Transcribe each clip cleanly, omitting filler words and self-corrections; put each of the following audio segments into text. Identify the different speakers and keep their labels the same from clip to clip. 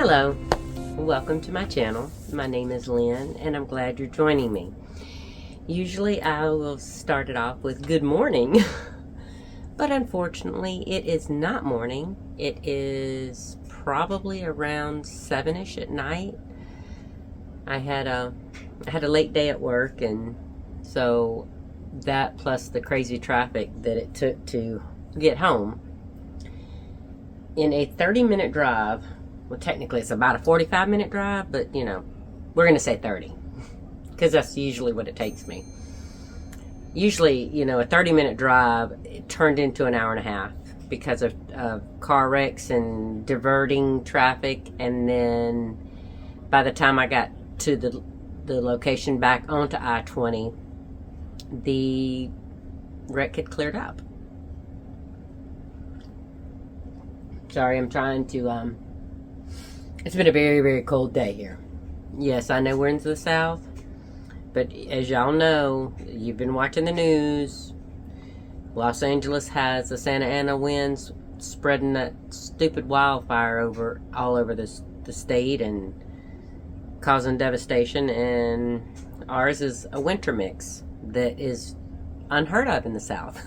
Speaker 1: Hello, welcome to my channel. My name is Lynn and I'm glad you're joining me. Usually I will start it off with good morning, but unfortunately it is not morning. It is probably around 7ish at night. I had a late day at work, and so that plus the crazy traffic that it took to get home. In a 30-minute drive, well, technically it's about a 45-minute drive, but you know, we're going to say 30 because that's usually what it takes me. Usually, you know, a 30-minute drive it turned into an hour and a half because of car wrecks and diverting traffic, and then by the time I got to the location back onto I-20, the wreck had cleared up. Sorry, I'm trying to, it's been a very, very cold day here. Yes, I know we're into the South, but as y'all know, you've been watching the news, Los Angeles has the Santa Ana winds spreading that stupid wildfire all over the state and causing devastation, and ours is a winter mix that is unheard of in the South.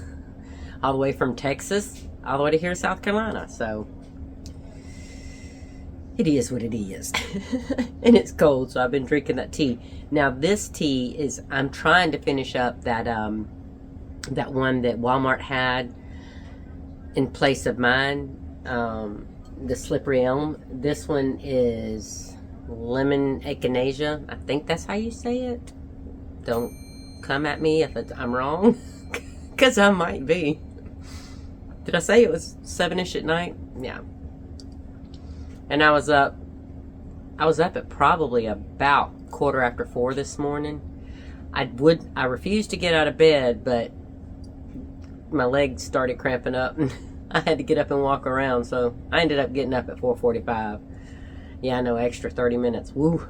Speaker 1: All the way from Texas all the way to here, South Carolina. So it is what it is. And it's cold, so I've been drinking that tea. Now this tea is, I'm trying to finish up that that one that Walmart had in place of mine, the Slippery Elm. This one is lemon echinacea. I think that's how you say it. Don't come at me if I'm wrong, because I might be. Did I say it was 7ish at night? Yeah. And I was up at probably about 4:15 this morning. I refused to get out of bed, but my legs started cramping up and I had to get up and walk around, so I ended up getting up at 4:45. Yeah, I know, extra 30 minutes. Woo.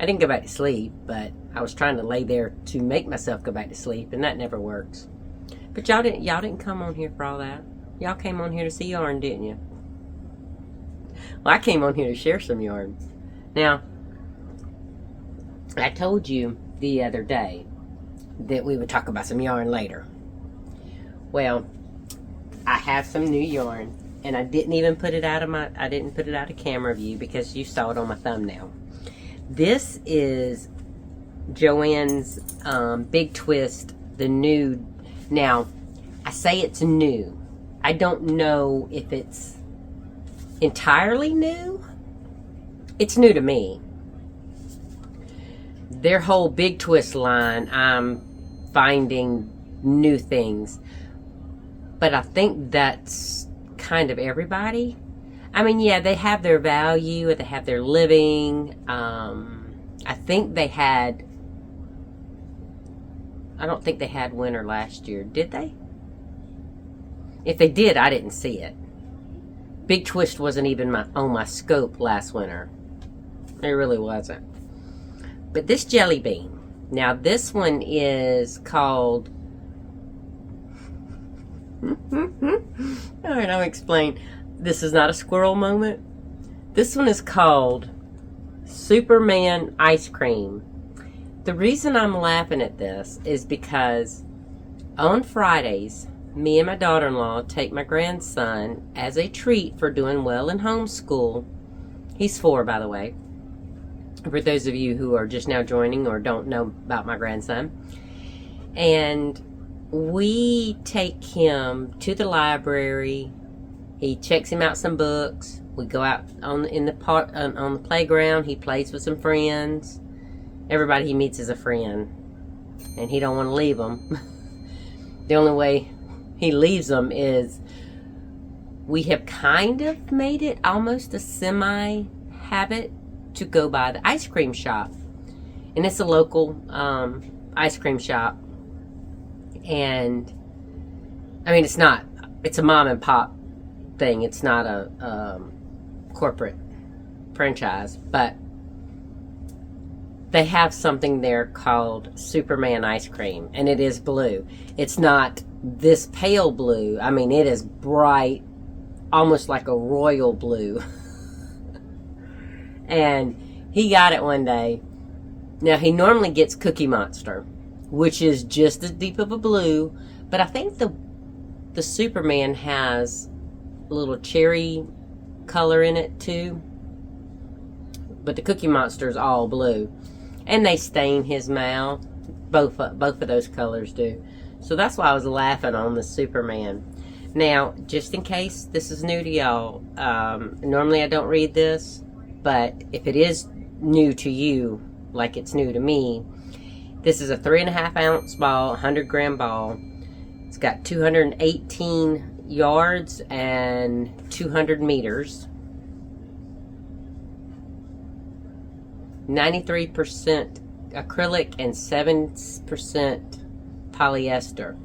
Speaker 1: I didn't go back to sleep, but I was trying to lay there to make myself go back to sleep, and that never works. But y'all didn't come on here for all that. Y'all came on here to see yarn, didn't you? Well, I came on here to share some yarn. Now, I told you the other day that we would talk about some yarn later. Well, I have some new yarn, and I didn't put it out of camera view because you saw it on my thumbnail. This is Joann's Big Twist, the new. Now, I say it's new. I don't know if it's entirely new. It's new to me. Their whole Big Twist line, I'm finding new things. But I think that's kind of everybody. I mean, yeah, they have their value, they have their living. I think they had, I don't think they had winter last year. Did they? If they did, I didn't see it. Big Twist wasn't even on my scope last winter. It really wasn't. But this jelly bean. Now this one is called... Alright, I'll explain. This is not a squirrel moment. This one is called Superman Ice Cream. The reason I'm laughing at this is because on Fridays, me and my daughter-in-law take my grandson as a treat for doing well in homeschool. He's 4, by the way, for those of you who are just now joining or don't know about my grandson. And we take him to the library. He checks him out some books. We go out on the playground. He plays with some friends. Everybody he meets is a friend, and he don't want to leave them. The only way he leaves them is we have kind of made it almost a semi-habit to go by the ice cream shop. And it's a local ice cream shop. And, I mean, it's a mom and pop thing. It's not a corporate franchise. But they have something there called Superman ice cream. And it is blue. It's not this pale blue. I mean, it is bright, almost like a royal blue. And he got it one day. Now, he normally gets Cookie Monster, which is just as deep of a blue, but I think the Superman has a little cherry color in it too. But the Cookie Monster is all blue. And they stain his mouth. Both of those colors do. So that's why I was laughing on the Superman. Now, just in case this is new to y'all, normally I don't read this, but if it is new to you, like it's new to me, this is a 3.5 ounce ball, 100 gram ball. It's got 218 yards and 200 meters. 93% acrylic and 7% polyester.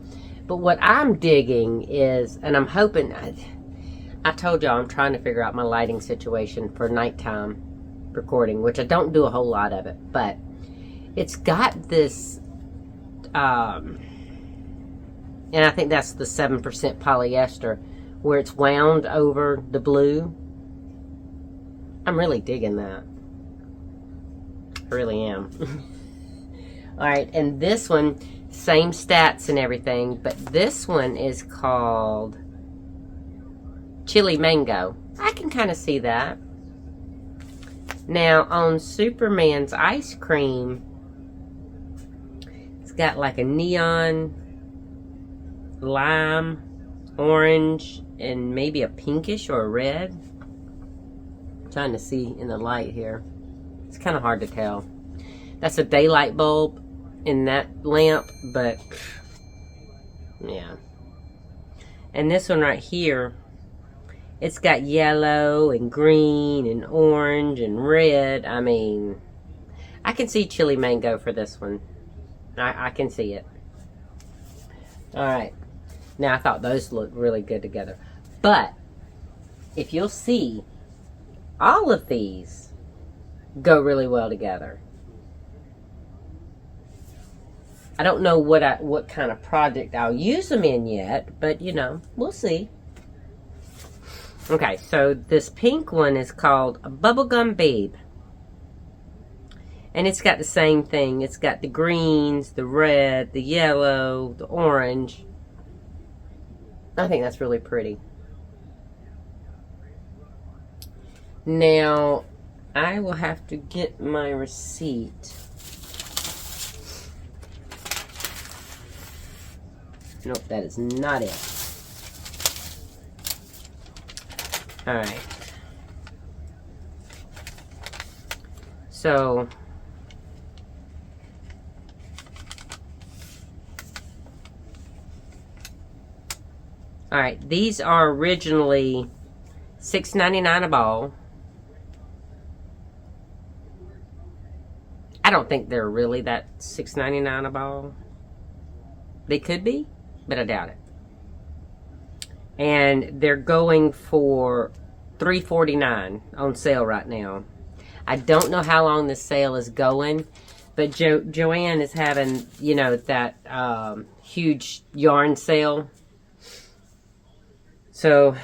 Speaker 1: But what I'm digging is, and I'm hoping, I told y'all I'm trying to figure out my lighting situation for nighttime recording, which I don't do a whole lot of it, but it's got this, and I think that's the 7% polyester, where it's wound over the blue. I'm really digging that. I really am. Alright, and this one, same stats and everything, but this one is called Chili Mango. I can kind of see that. Now, on Superman's ice cream, it's got like a neon, lime, orange, and maybe a pinkish or a red. I'm trying to see in the light here. It's kind of hard to tell. That's a daylight bulb in that lamp, but yeah. And this one right here, it's got yellow and green and orange and red. I mean, I can see Chili Mango for this one. I can see it. Alright. Now, I thought those looked really good together. But, if you'll see, all of these go really well together. I don't know what kind of project I'll use them in yet, but you know, we'll see. Okay, so this pink one is called a Bubblegum Babe. And it's got the same thing. It's got the greens, the red, the yellow, the orange. I think that's really pretty. Now, I will have to get my receipt. Nope, that is not it. Alright. So, alright, these are originally $6.99 a ball. I don't think they're really that $6.99 a ball. They could be, but I doubt it. And they're going for $3.49 on sale right now. I don't know how long this sale is going, but Joann is having, you know, that huge yarn sale. So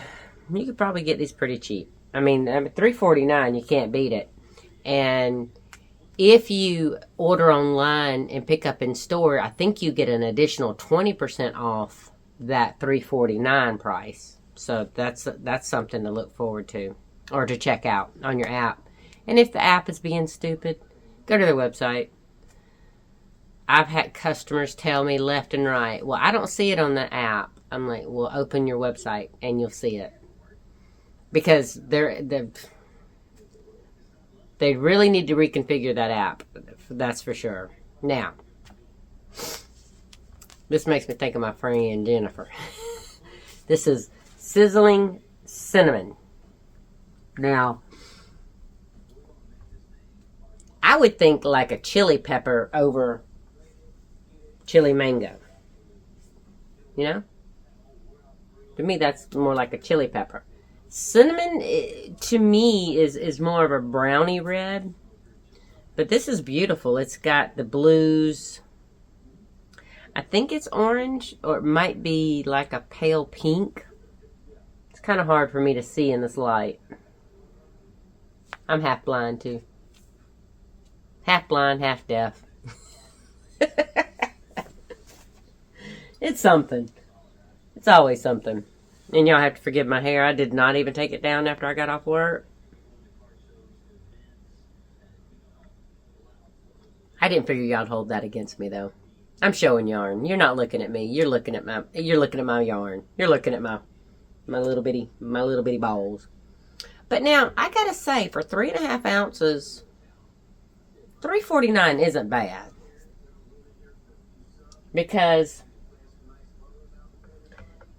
Speaker 1: you could probably get these pretty cheap. I mean $3.49, you can't beat it. And if you order online and pick up in store, I think you get an additional 20% off that $3.49 price. So that's something to look forward to or to check out on your app. And if the app is being stupid, go to their website. I've had customers tell me left and right, well, I don't see it on the app. I'm like, well, open your website and you'll see it. Because they really need to reconfigure that app. That's for sure. Now, this makes me think of my friend Jennifer. This is Sizzling Cinnamon. Now, I would think like a chili pepper over chili mango. You know? To me, that's more like a chili pepper. Cinnamon, to me, is more of a brownie red. But this is beautiful. It's got the blues. I think it's orange, or it might be like a pale pink. It's kind of hard for me to see in this light. I'm half blind too. Half blind, half deaf. It's something. It's always something. And y'all have to forgive my hair. I did not even take it down after I got off work. I didn't figure y'all'd hold that against me though. I'm showing yarn. You're not looking at me. You're looking at my yarn. You're looking at my little bitty balls. But now I gotta say, for 3.5 ounces, $3.49 isn't bad. Because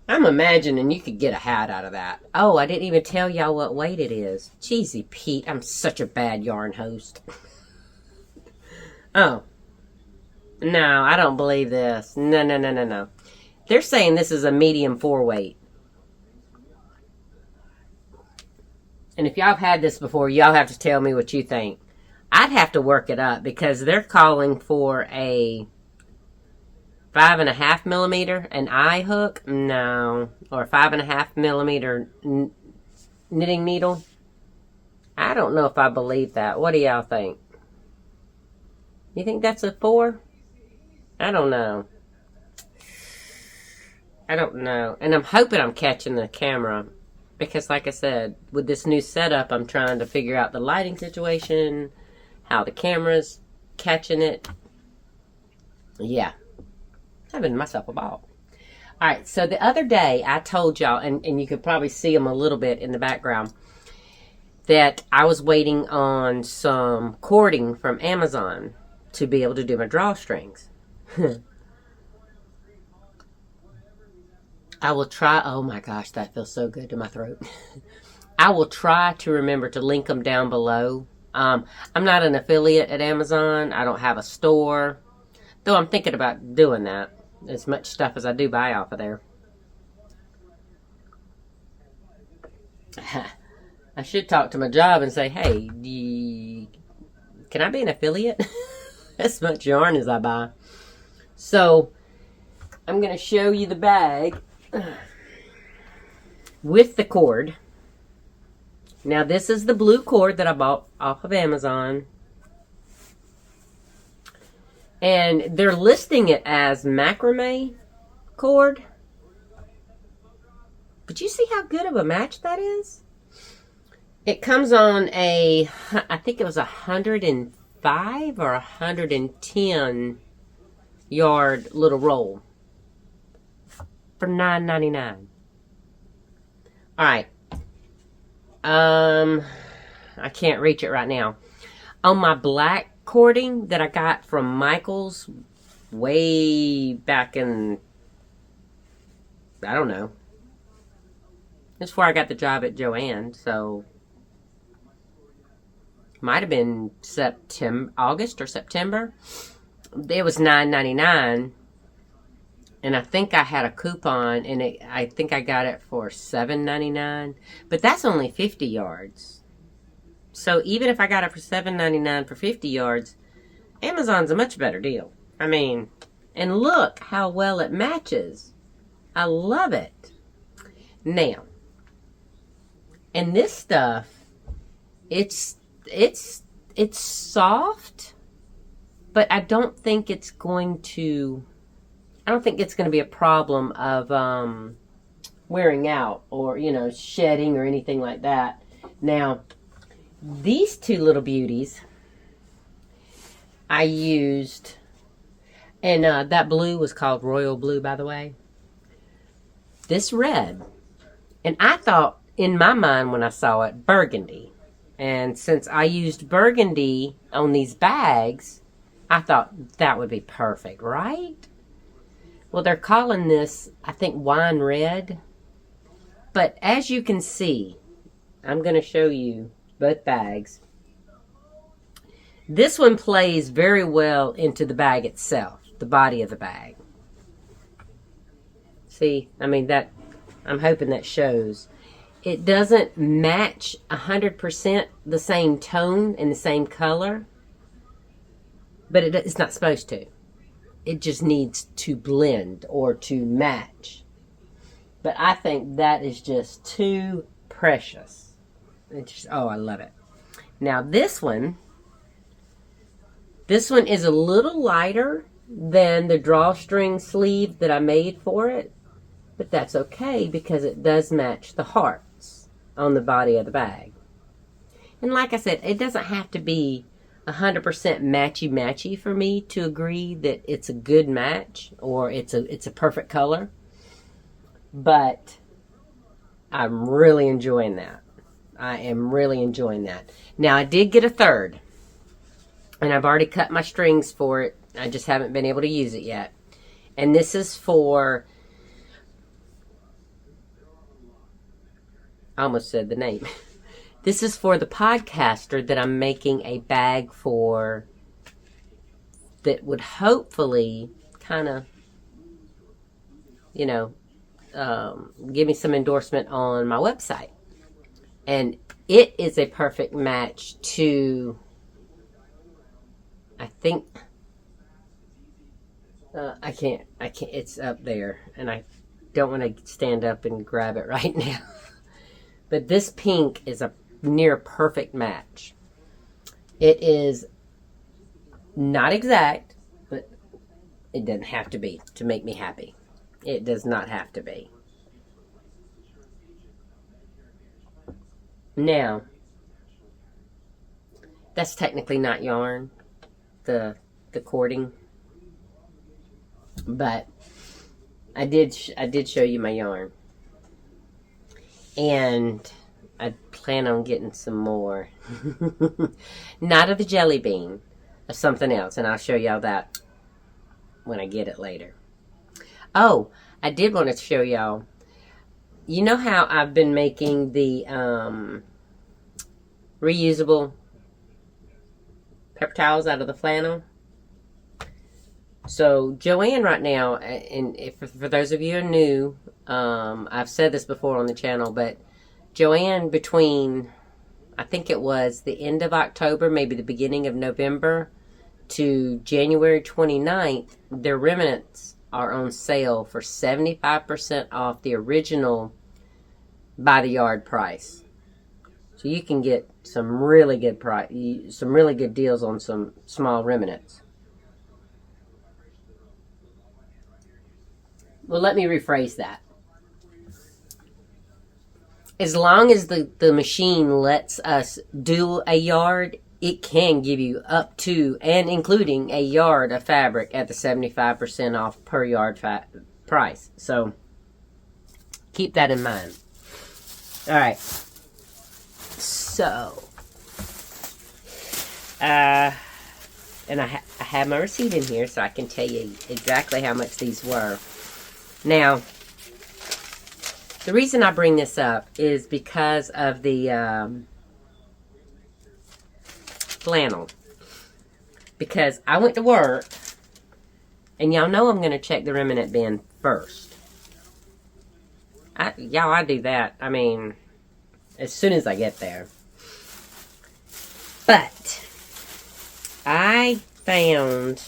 Speaker 1: I'm imagining you could get a hat out of that. Oh, I didn't even tell y'all what weight it is. Jeezy Pete, I'm such a bad yarn host. Oh. No, I don't believe this. No. They're saying this is a medium 4 weight. And if y'all have had this before, y'all have to tell me what you think. I'd have to work it up because they're calling for a 5.5 millimeter, an eye hook. No. Or 5.5 millimeter knitting needle. I don't know if I believe that. What do y'all think? You think that's a 4? I don't know. And I'm hoping I'm catching the camera. Because like I said, with this new setup, I'm trying to figure out the lighting situation, how the camera's catching it. Yeah. Having myself a ball. Alright, so the other day I told y'all, and you could probably see them a little bit in the background, that I was waiting on some cording from Amazon to be able to do my drawstrings. I will try. Oh my gosh, that feels so good to my throat. I will try to remember to link them down below. I'm not an affiliate at Amazon. I don't have a store. Though I'm thinking about doing that. As much stuff as I do buy off of there. I should talk to my job and say, hey, can I be an affiliate? As much yarn as I buy. So, I'm going to show you the bag with the cord. Now, this is the blue cord that I bought off of Amazon. And they're listing it as macrame cord. But you see how good of a match that is? It comes on a, I think it was 105 or 110 yard little roll for $9.99. Alright. I can't reach it right now. On my black cording that I got from Michaels way back in, I don't know. That's before I got the job at Joann, so might have been August or September. It was $9.99, and I think I had a coupon, and I think I got it for $7.99. But that's only 50 yards. So even if I got it for $7.99 for 50 yards, Amazon's a much better deal. I mean, and look how well it matches. I love it. Now, and this stuff, it's soft, but I don't think it's going to be a problem of wearing out or, shedding or anything like that. Now, these two little beauties I used, and that blue was called Royal Blue, by the way. This red, and I thought in my mind when I saw it, burgundy. And since I used burgundy on these bags, I thought that would be perfect, right? Well, they're calling this, I think, wine red. But as you can see, I'm going to show you both bags. This one plays very well into the bag itself, the body of the bag. See, I mean, that, I'm hoping that shows. It doesn't match 100% the same tone and the same color, but it's not supposed to. It just needs to blend or to match. But I think that is just too precious. It's just, oh, I love it. Now this one is a little lighter than the drawstring sleeve that I made for it, but that's okay because it does match the hearts on the body of the bag. And like I said, it doesn't have to be 100% matchy-matchy for me to agree that it's a good match or it's a perfect color. But I'm really enjoying that. I am really enjoying that. Now, I did get a third. And I've already cut my strings for it. I just haven't been able to use it yet. And this is for... I almost said the name. This is for the podcaster that I'm making a bag for that would hopefully kind of, give me some endorsement on my website. And it is a perfect match to, I think, I can't, it's up there. And I don't want to stand up and grab it right now. But this pink is a near perfect match. It is not exact, but it doesn't have to be to make me happy. It does not have to be. Now, that's technically not yarn, the cording, but I did show you my yarn, and I plan on getting some more. Not of the jelly bean, of something else, and I'll show y'all that when I get it later. Oh, I did want to show y'all. You know how I've been making the reusable paper towels out of the flannel? So Joann right now, and for those of you who are new, I've said this before on the channel, but Joann, between, I think it was the end of October, maybe the beginning of November, to January 29th, their remnants are on sale for 75% off the original by the yard price. So you can get some really good some really good deals on some small remnants. Well, let me rephrase that. As long as the machine lets us do a yard, it can give you up to and including a yard of fabric at the 75% off per yard price. So keep that in mind. All right. So, and I have my receipt in here so I can tell you exactly how much these were. Now, the reason I bring this up is because of the flannel. Because I went to work, and y'all know I'm going to check the remnant bin first. I do that, I mean, as soon as I get there. But I found,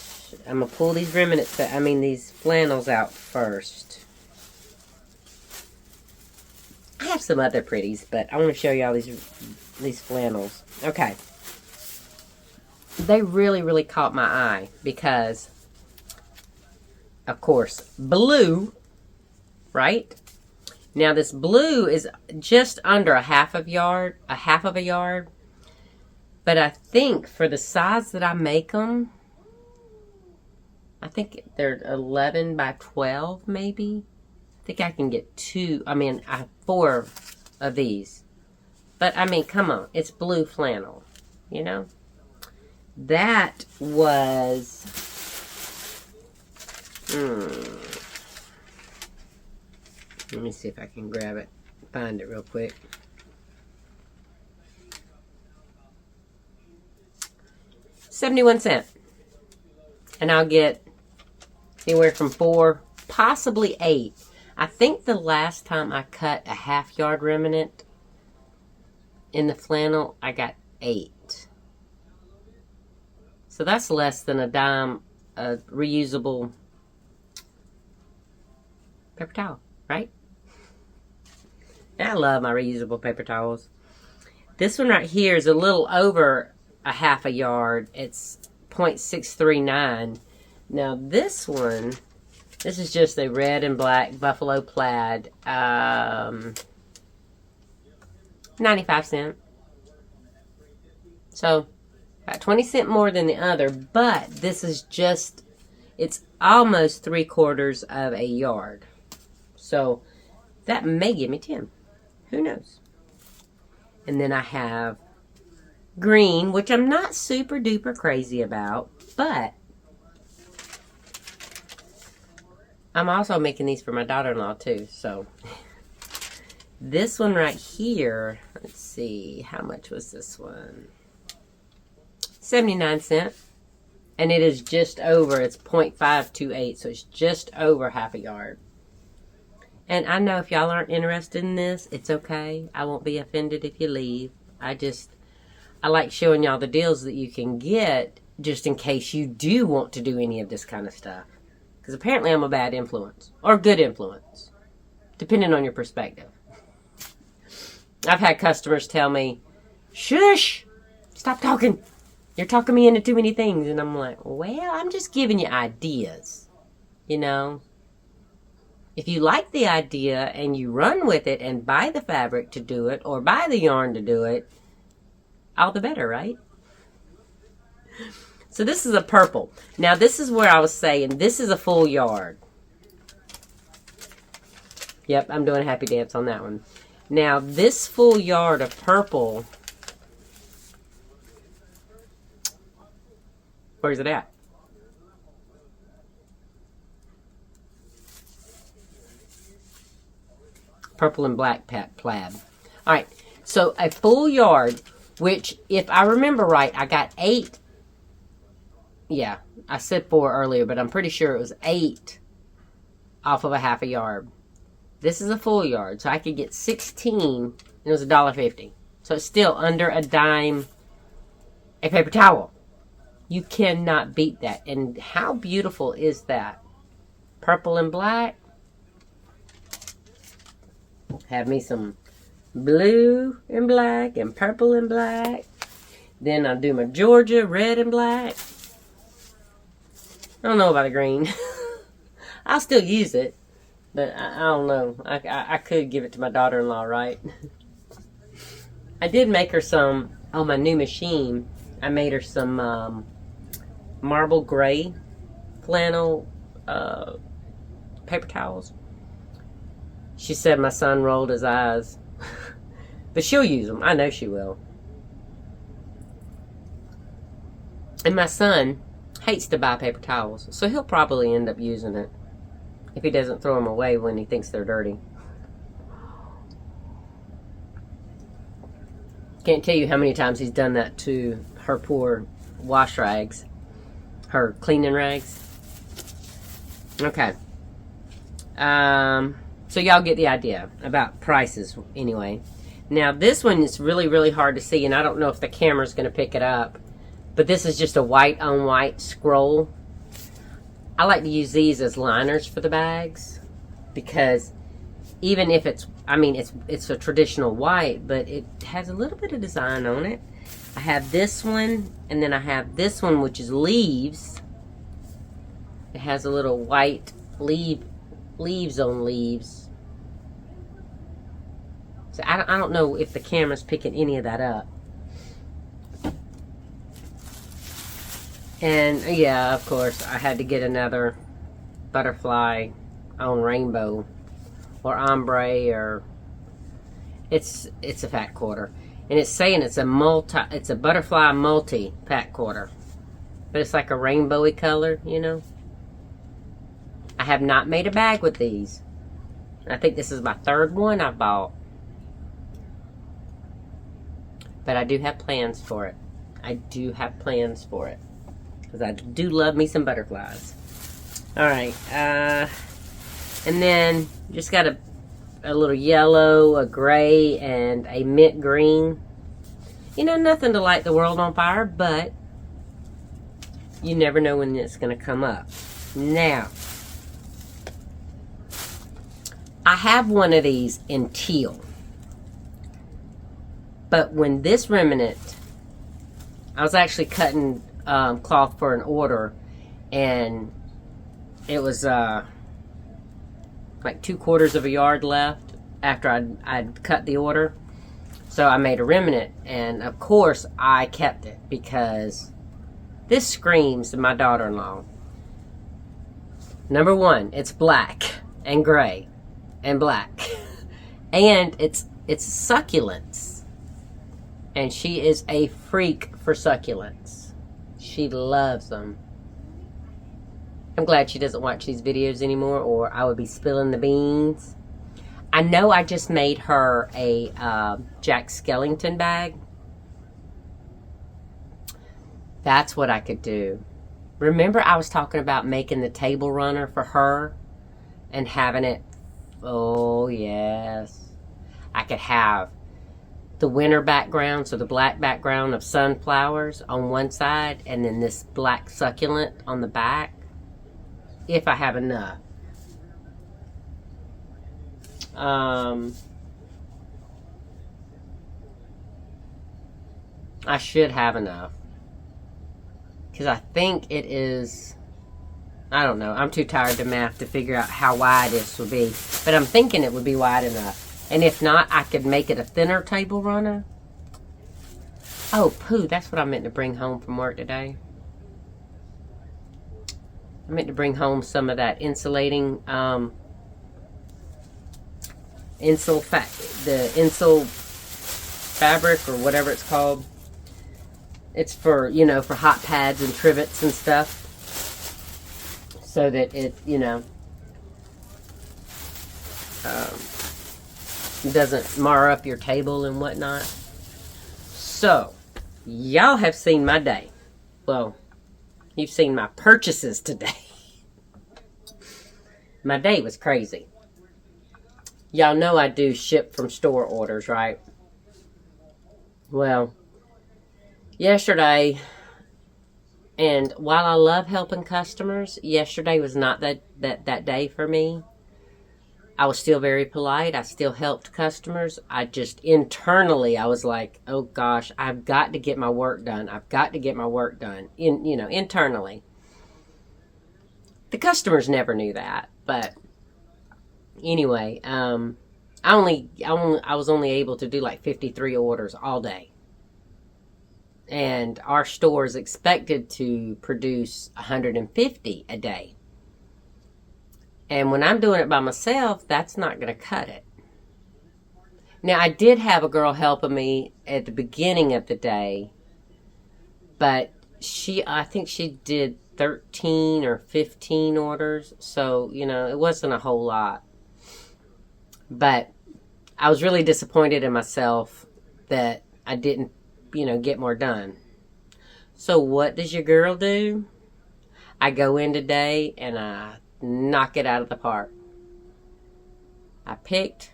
Speaker 1: I'm going to pull these remnants, these flannels out first. I have some other pretties, but I want to show y'all these flannels. Okay. They really, really caught my eye because, of course, blue, right? Now this blue is just under a half of a yard. But I think for the size that I make them, I think they're 11 by 12 maybe. I think I can get 4 of these. But come on, it's blue flannel, you know? That was, let me see if I can grab it, find it real quick. $0.71. And I'll get anywhere from 4, possibly 8. I think the last time I cut a half yard remnant in the flannel, I got 8. So that's less than a dime, a reusable paper towel, right? And I love my reusable paper towels. This one right here is a little over a half a yard. It's 0.639. Now this one, this is just a red and black buffalo plaid. 95 cents. So about 20 cents more than the other, but this is just, it's almost 3/4 of a yard. So that may give me 10. Who knows? And then I have green, which I'm not super duper crazy about, but I'm also making these for my daughter-in-law too. So this one right here, let's see, how much was this one? 79 cents. And it is just over, it's 0.528, so it's just over half a yard. And I know if y'all aren't interested in this, it's okay. I won't be offended if you leave. I like showing y'all the deals that you can get just in case you do want to do any of this kind of stuff. Because apparently I'm a bad influence. Or good influence. Depending on your perspective. I've had customers tell me, shush! Stop talking! You're talking me into too many things. And I'm like, well, I'm just giving you ideas. You know? If you like the idea and you run with it and buy the fabric to do it or buy the yarn to do it, all the better, right? So this is a purple. Now this is where I was saying this is a full yard. Yep, I'm doing a happy dance on that one. Now this full yard of purple, where's it at? Purple and black plaid. All right, so a full yard, which if I remember right, I got 8. Yeah, I said 4 earlier, but I'm pretty sure it was 8 off of a half a yard. This is a full yard, so I could get 16, and it was $1.50. So it's still under a dime a paper towel. You cannot beat that. And how beautiful is that? Purple and black. Have me some blue and black and purple and black. Then I'll do my Georgia red and black. I don't know about a green. I'll still use it. But I don't know. I could give it to my daughter-in-law, right? I did make her some, on my new machine, I made her some marble gray flannel paper towels. She said my son rolled his eyes. But she'll use them. I know she will. And my son hates to buy paper towels, so he'll probably end up using it if he doesn't throw them away when he thinks they're dirty. Can't tell you how many times he's done that to her poor wash rags. Her cleaning rags. Okay. So y'all get the idea about prices anyway. Now this one is really, really hard to see, and I don't know if the camera's going to pick it up. But this is just a white on white scroll. I like to use these as liners for the bags. Because even if it's, I mean, it's a traditional white, but it has a little bit of design on it. I have this one, and then I have this one, which is leaves. It has a little white leaves on leaves. So I don't know if the camera's picking any of that up. And yeah, of course, I had to get another butterfly on rainbow or ombre, or it's a fat quarter. And it's saying it's a butterfly multi fat quarter. But it's like a rainbowy color, you know. I have not made a bag with these. I think this is my 3rd one I've bought. But I do have plans for it. I do have plans for it. Because I do love me some butterflies. Alright. And then just got a little yellow, a gray, and a mint green. You know, nothing to light the world on fire, but you never know when it's going to come up. Now, I have one of these in teal. But when this remnant, I was actually cutting cloth for an order, and it was like 3/4 of a yard left after I'd cut the order. So I made a remnant, and of course I kept it because this screams to my daughter-in-law. Number one, it's black and gray and black. And it's succulents. And she is a freak for succulents. She loves them. I'm glad she doesn't watch these videos anymore, or I would be spilling the beans. I know I just made her a Jack Skellington bag. That's what I could do. Remember I was talking about making the table runner for her and having it, oh yes. I could have the winter background, so the black background of sunflowers on one side, and then this black succulent on the back, if I have enough. I should have enough. Because I think it is, I don't know. I'm too tired to math to figure out how wide this would be. But I'm thinking it would be wide enough. And if not, I could make it a thinner table runner. Oh, poo. That's what I meant to bring home from work today. I meant to bring home some of that insulating, the insul fabric or whatever it's called. It's for, you know, for hot pads and trivets and stuff. So that it, you know, doesn't mar up your table and whatnot. So, y'all have seen my day. Well, you've seen my purchases today. My day was crazy. Y'all know I do ship from store orders, right? Well, yesterday, and while I love helping customers, yesterday was not that day for me. I was still very polite. I still helped customers. I just internally, I was like, oh gosh, I've got to get my work done. I've got to get my work done. Internally. The customers never knew that, but anyway, I was only able to do like 53 orders all day. And our store is expected to produce 150 a day. And when I'm doing it by myself, that's not going to cut it. Now, I did have a girl helping me at the beginning of the day, but I think she did 13 or 15 orders. So, it wasn't a whole lot. But I was really disappointed in myself that I didn't, get more done. So what does your girl do? I go in today and I knock it out of the park. I picked,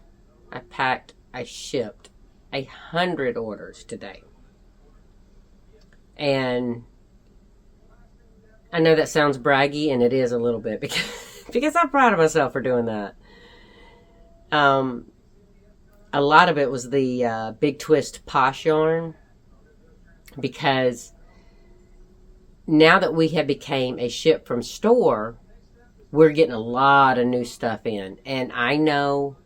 Speaker 1: I packed, I shipped 100 orders today. And I know that sounds braggy, and it is a little bit because I'm proud of myself for doing that. A lot of it was the Big Twist Posh yarn, because now that we have became a ship from store, we're getting a lot of new stuff in. And I know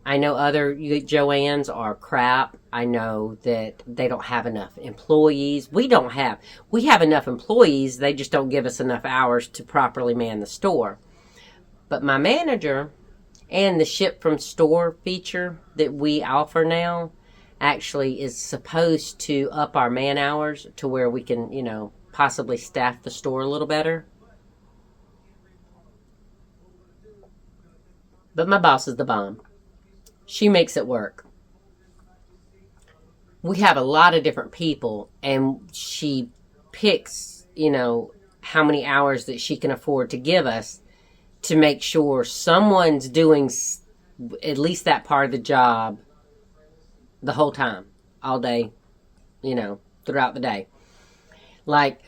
Speaker 1: other Joann's are crap. I know that they don't have enough employees. We have enough employees. They just don't give us enough hours to properly man the store. But my manager and the ship from store feature that we offer now actually is supposed to up our man hours to where we can, possibly staff the store a little better. But my boss is the bomb. She makes it work. We have a lot of different people, and she picks, how many hours that she can afford to give us to make sure someone's doing at least that part of the job the whole time, all day, throughout the day. Like,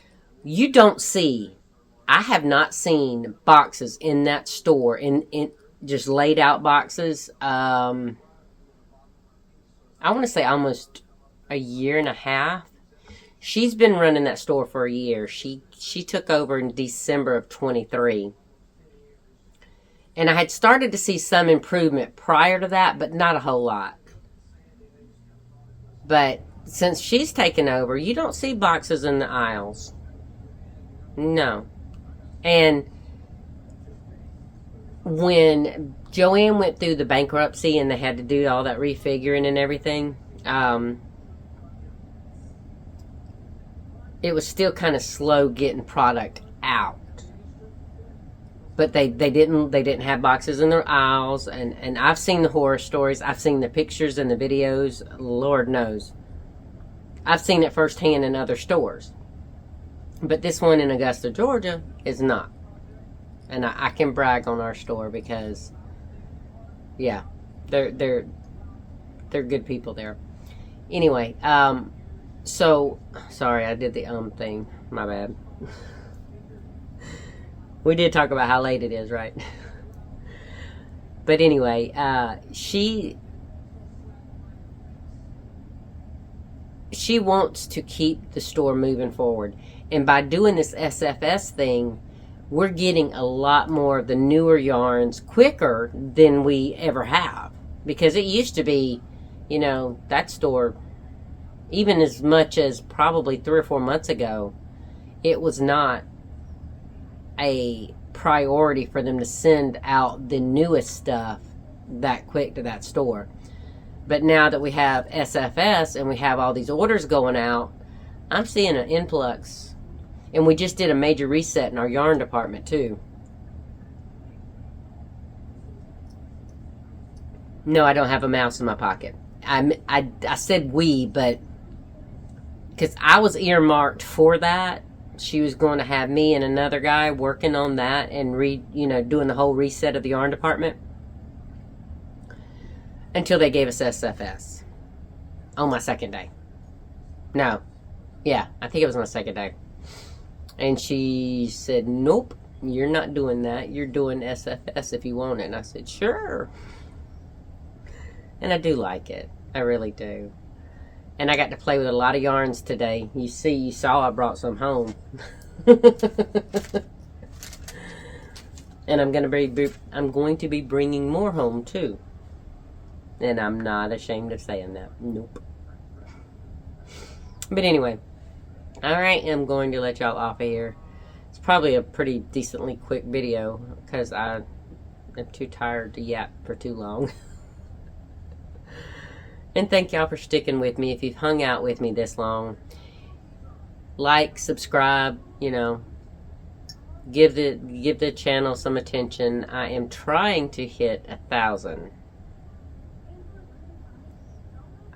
Speaker 1: I have not seen boxes in that store, in just laid out boxes. I I want to say almost a year and a half. She's been running that store for a year. She took over in December of 23. And I had started to see some improvement prior to that, but not a whole lot. But since she's taken over, you don't see boxes in the aisles. No. And when Joann went through the bankruptcy and they had to do all that refiguring and everything, it was still kind of slow getting product out. But they didn't have boxes in their aisles, and I've seen the horror stories. I've seen the pictures and the videos. Lord knows, I've seen it firsthand in other stores. But this one in Augusta, Georgia, is not. And I can brag on our store because, yeah, they're good people there. Anyway, so sorry I did the thing. My bad. We did talk about how late it is, right? But anyway, she wants to keep the store moving forward. And by doing this SFS thing, we're getting a lot more of the newer yarns quicker than we ever have. Because it used to be, you know, that store, even as much as probably 3 or 4 months ago, it was not a priority for them to send out the newest stuff that quick to that store. But now that we have SFS and we have all these orders going out, I'm seeing an influx. And we just did a major reset in our yarn department too. No, I don't have a mouse in my pocket. I said we, but because I was earmarked for that. She was going to have me and another guy working on that and doing the whole reset of the yarn department until they gave us SFS on my second day. No, yeah, I think it was my second day. And she said, nope, you're not doing that. You're doing SFS if you want it. And I said, sure. And I do like it. I really do. And I got to play with a lot of yarns today. You saw I brought some home. And I'm going to be bringing more home too. And I'm not ashamed of saying that. Nope. But anyway, I am going to let y'all off of here. It's probably a pretty decently quick video because I am too tired to yap for too long. And thank y'all for sticking with me. If you've hung out with me this long, like, subscribe, give the channel some attention. I am trying to hit 1,000.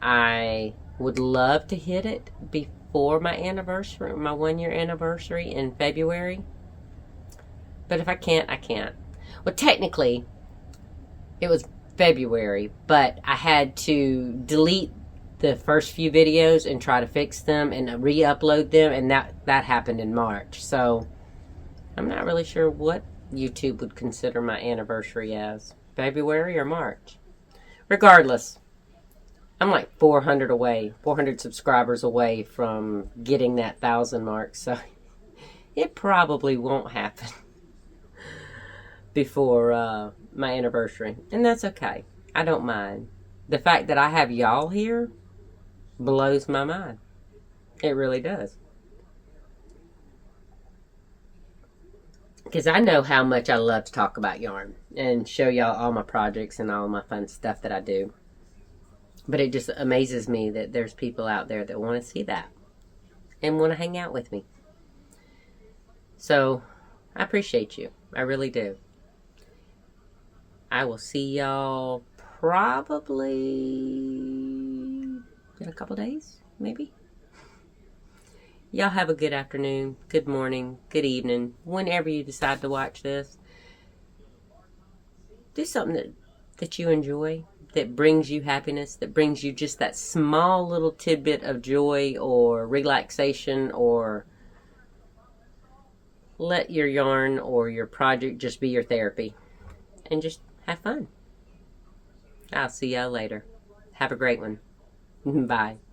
Speaker 1: I would love to hit it before my anniversary, my 1-year anniversary in February. But if I can't, I can't. Well, technically, it was February, but I had to delete the first few videos and try to fix them and re-upload them, and that happened in March. So I'm not really sure what YouTube would consider my anniversary as, February or March. Regardless, I'm like 400 subscribers away from getting that 1,000 mark, so it probably won't happen before my anniversary. And that's okay. I don't mind. The fact that I have y'all here blows my mind. It really does. Because I know how much I love to talk about yarn and show y'all all my projects and all my fun stuff that I do. But it just amazes me that there's people out there that want to see that and want to hang out with me. So I appreciate you. I really do. I will see y'all probably in a couple days, maybe. Y'all have a good afternoon, good morning, good evening, whenever you decide to watch this. Do something that you enjoy, that brings you happiness, that brings you just that small little tidbit of joy or relaxation, or let your yarn or your project just be your therapy. And just have fun. I'll see y'all later. Have a great one. Bye.